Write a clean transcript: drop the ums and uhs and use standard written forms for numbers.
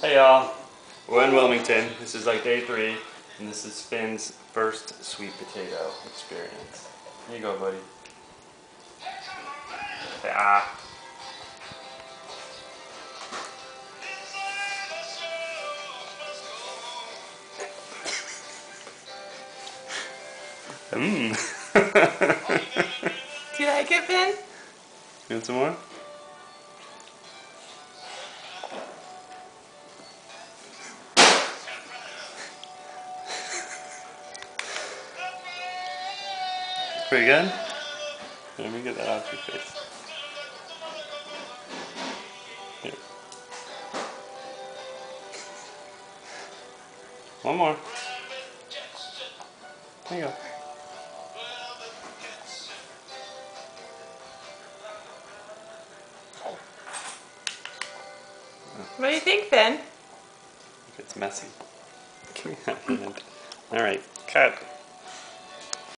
Hey y'all, we're in Wilmington. This is like day 3, and this is Finn's first sweet potato experience. Here you go, buddy. Say ah. Mmm. Do you like it, Finn? You want some more? Pretty good? Let me get that off your face. Here. One more. There you go. What do you think, Finn? It's messy. Give me that hand. Alright, cut.